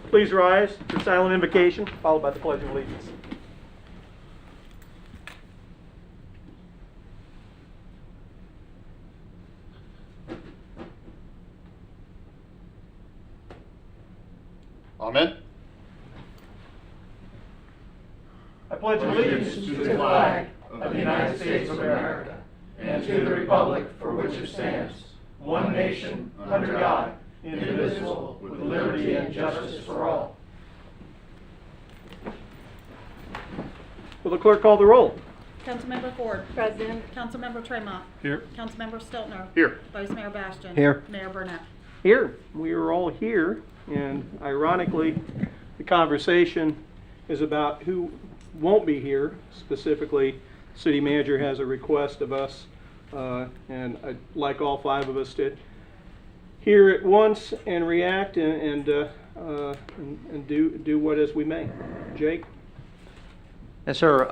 Please rise for silent invocation, followed by the Pledge of Allegiance. Amen. I pledge allegiance To the flag of the United States of America and to the republic for which it stands, one nation, under God, indivisible, with liberty and justice for all. Will the clerk call the roll? Councilmember Ford. Present. Councilmember Tremont. Here. Councilmember Stiltner. Here. Vice Mayor Bastian. Here. Mayor Burnett. Here. We are all here, and ironically, the conversation is about who won't be here. Specifically, city manager has a request of us, and I'd like all five of us to hear at once and react and do what as we may. Jake? Yes, sir.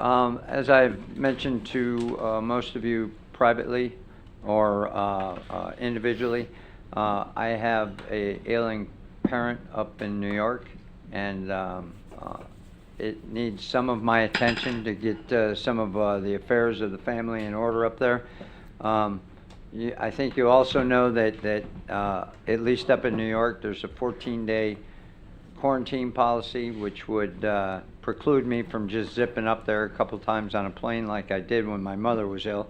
As I've mentioned to most of you privately or individually, I have a ailing parent up in New York, and it needs some of my attention to get some of the affairs of the family in order up there. I think you also know that at least up in New York, there's a 14-day quarantine policy, which would preclude me from just zipping up there a couple times on a plane like I did when my mother was ill.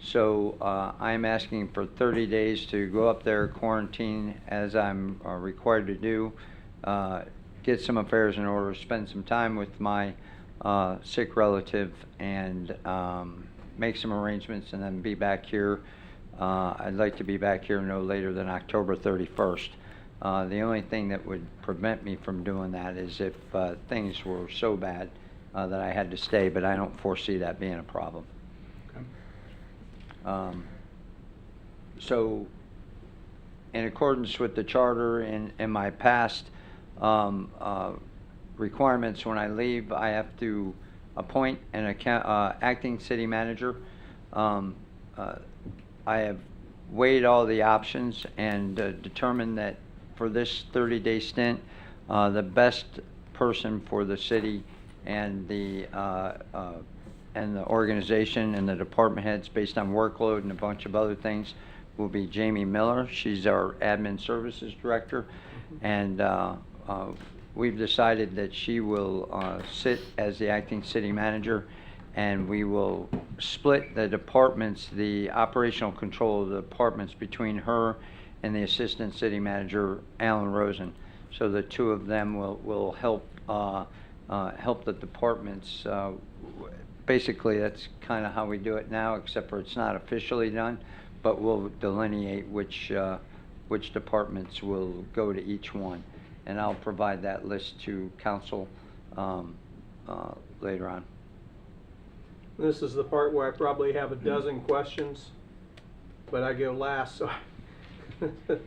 So I'm asking for 30 days to go up there, quarantine as I'm required to do, get some affairs in order, spend some time with my sick relative, and make some arrangements, and then be back here. I'd like to be back here no later than October 31st. The only thing that would prevent me from doing that is if things were so bad that I had to stay, but I don't foresee that being a problem. So, in accordance with the charter and my past requirements, when I leave, I have to appoint an acting city manager. I have weighed all the options and determined that for this 30-day stint, the best person for the city and the organization and the department heads, based on workload and a bunch of other things, will be Jamie Miller. She's our admin services director, and we've decided that she will sit as the acting city manager, and we will split the departments, the operational control of the departments, between her and the assistant city manager, Alan Rosen. So the two of them will help help the departments. Basically, that's kind of how we do it now, except for it's not officially done, but we'll delineate which departments will go to each one, and I'll provide that list to council later on. This is the part where I probably have a dozen questions, but I go last, so I've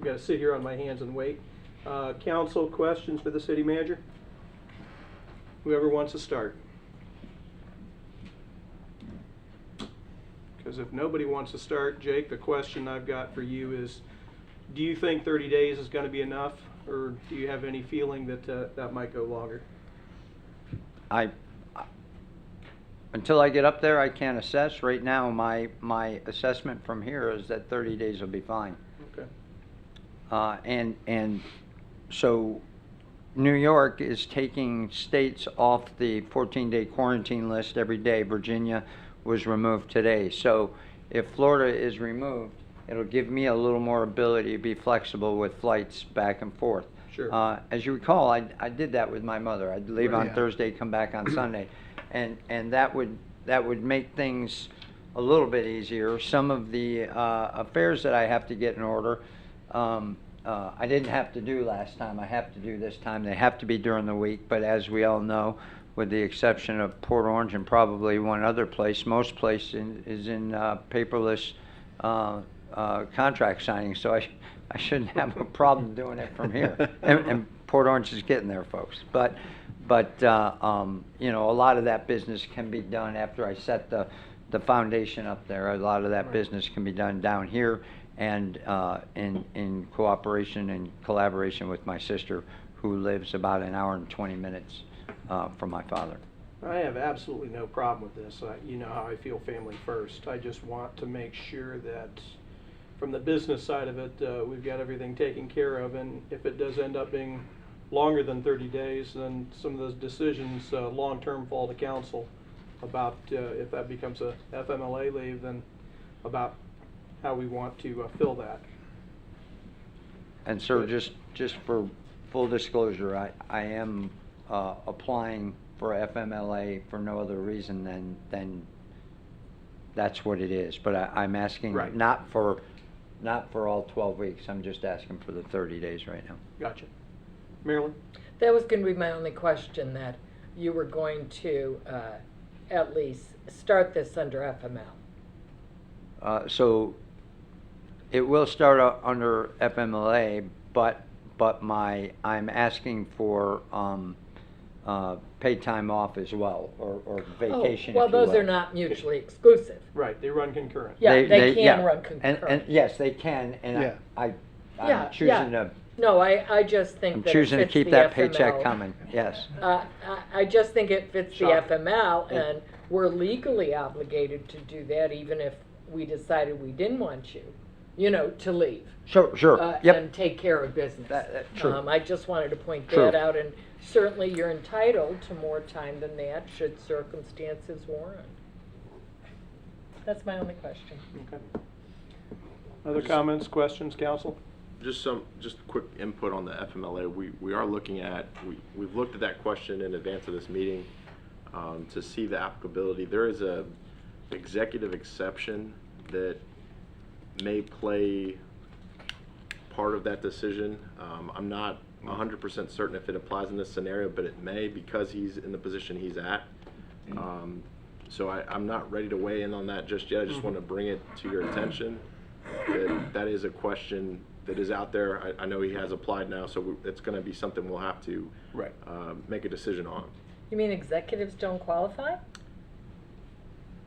got to sit here on my hands and wait. Council, questions for the city manager? Whoever wants to start. Because if nobody wants to start, Jake, the question I've got for you is, do you think 30 days is going to be enough, or do you have any feeling that that might go longer? Until I get up there, I can't assess. Right now, my assessment from here is that 30 days will be fine. Okay. And so New York is taking states off the 14-day quarantine list every day. Virginia was removed today. So if Florida is removed, it'll give me a little more ability to be flexible with flights back and forth. Sure. As you recall, I did that with my mother. I'd leave on Thursday, come back on Sunday, and that would make things a little bit easier. Some of the affairs that I have to get in order, I didn't have to do last time. I have to do this time. They have to be during the week, but as we all know, with the exception of Port Orange and probably one other place, most places is in paperless contract signing. So I shouldn't have a problem doing it from here. And Port Orange is getting there, folks. But you know, a lot of that business can be done after I set the foundation up there. A lot of that business can be done down here, and in cooperation and collaboration with my sister, who lives about an hour and 20 minutes from my father. I have absolutely no problem with this. You know how I feel family first. I just want to make sure that from the business side of it, we've got everything taken care of, and if it does end up being longer than 30 days, then some of those decisions long-term fall to council about if that becomes a FMLA leave, then about how we want to fill that. And sir, just for full disclosure, I am applying for FMLA for no other reason than that's what it is. But I'm asking Right. not for all 12 weeks. I'm just asking for the 30 days right now. Gotcha. Marilyn? That was going to be my only question, that you were going to at least start this under FML. So it will start out under FMLA, but I'm asking for paid time off as well, or vacation. Oh, well, if you those will. are not mutually exclusive. Right, they run concurrent. Yeah, they can yeah. run And concurrent. yes, they can, and Yeah. I'm Yeah, choosing yeah. to. No, I just think I'm that it choosing to fits keep the that paycheck FML. coming, yes. I just think it fits the Shocking. FML, and we're legally obligated to do that even if we decided we didn't want you know, to leave. Sure, yep. And take care of business. True. I just wanted to point True. that out, and certainly you're entitled to more time than that should circumstances warrant. That's my only question. Okay. Other comments, questions, council? Just quick input on the FMLA. We are looking at, we've looked at that question in advance of this meeting to see the applicability. There is a executive exception that may play part of that decision. I'm not 100% certain if it applies in this scenario, but it may, because he's in the position he's at. So I'm not ready to weigh in on that just yet. I just want to bring it to your attention that is a question that is out there. I know he has applied now, so it's going to be something we'll have to Right. make a decision on. You mean executives don't qualify?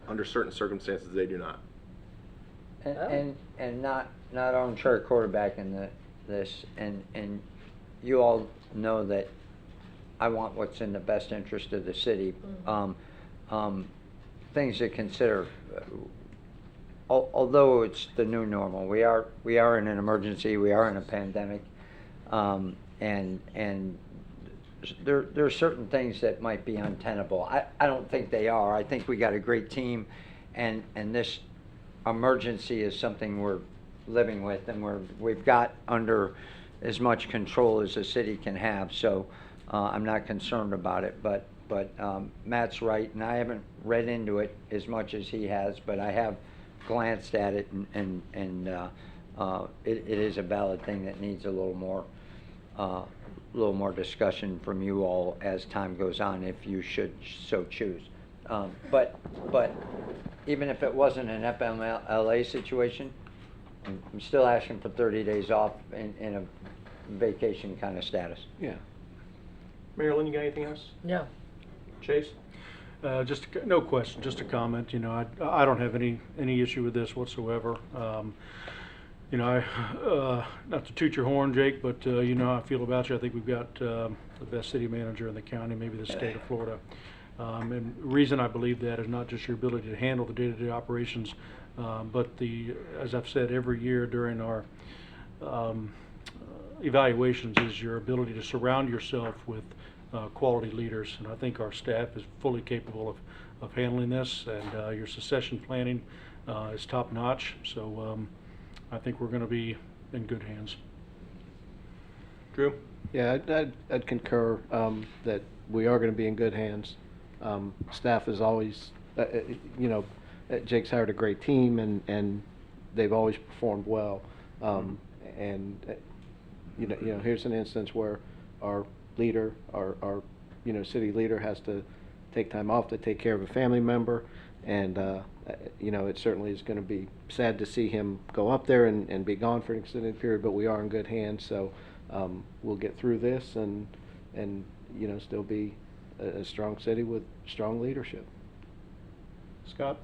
Under certain circumstances, they do not. And not armchair quarterback in this, and you all know that I want what's in the best interest of the city. Things to consider. Although it's the new normal, we are in an emergency, we are in a pandemic, and there are certain things that might be untenable. I don't think they are. I think we got a great team, and this emergency is something we're living with, and we've got under as much control as the city can have. So I'm not concerned about it. But Matt's right, and I haven't read into it as much as he has, but I have glanced at it, and it is a valid thing that needs a little more discussion from you all as time goes on, if you should so choose. But even if it wasn't an FMLA situation, I'm still asking for 30 days off in a vacation kind of status. Yeah. Marilyn, you got anything else? No. Chase? No question, just a comment. You know, I don't have any issue with this whatsoever. You know, not to toot your horn, Jake, but you know how I feel about you. I think we've got the best city manager in the county, maybe the state of Florida. And the reason I believe that is not just your ability to handle the day-to-day operations, but as I've said every year during our evaluations, is your ability to surround yourself with quality leaders. And I think our staff is fully capable of handling this, and your succession planning is top-notch. So I think we're going to be in good hands. Drew? Yeah, I'd concur that we are going to be in good hands. Staff is always, you know, Jake's hired a great team, and they've always performed well. And you know, here's an instance where our leader, our you know, city leader has to take time off to take care of a family member, and you know, it certainly is going to be sad to see him go up there and be gone for an extended period. But we are in good hands, so we'll get through this and you know, still be a strong city with strong leadership. Scott?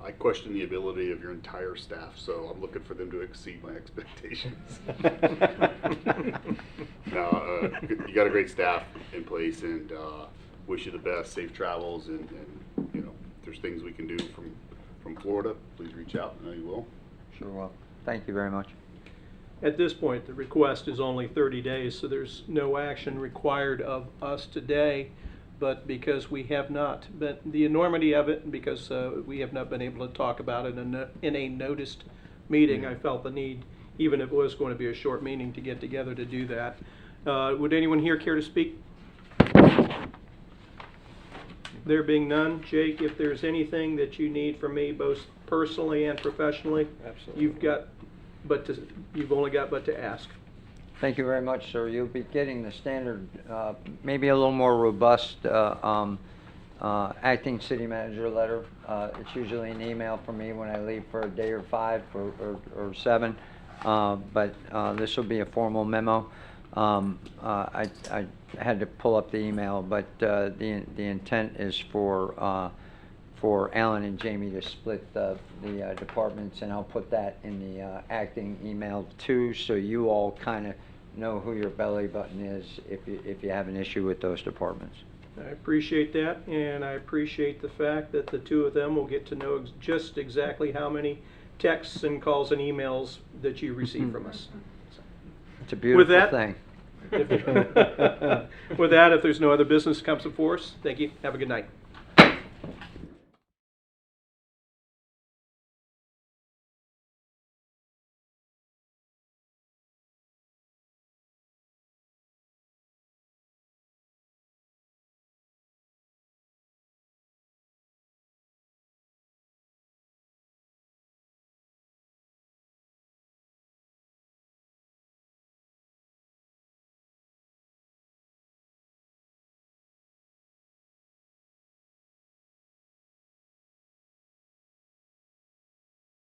I question the ability of your entire staff, so I'm looking for them to exceed my expectations. No, you got a great staff in place, and wish you the best, safe travels, and you know, if there's things we can do from Florida, please reach out. I know you will. Sure will. Thank you very much. At this point, the request is only 30 days, so there's no action required of us today. But because we have not been, the enormity of it, and because we have not been able to talk about it in a noticed meeting, I felt the need, even if it was going to be a short meeting, to get together to do that. Would anyone here care to speak? There being none, Jake, if there's anything that you need from me, both personally and professionally, Absolutely. you've only got but to ask. Thank you very much, sir. You'll be getting the standard, maybe a little more robust acting city manager letter. It's usually an email from me when I leave for a day or 5 or 7, but this will be a formal memo. I had to pull up the email, but the intent is for Alan and Jamie to split the departments, and I'll put that in the acting email too, so you all kind of know who your belly button is if you have an issue with those departments. I appreciate that, and I appreciate the fact that the two of them will get to know just exactly how many texts and calls and emails that you receive from us. It's a beautiful that- thing. With that, if there's no other business comes before us, thank you. Have a good night.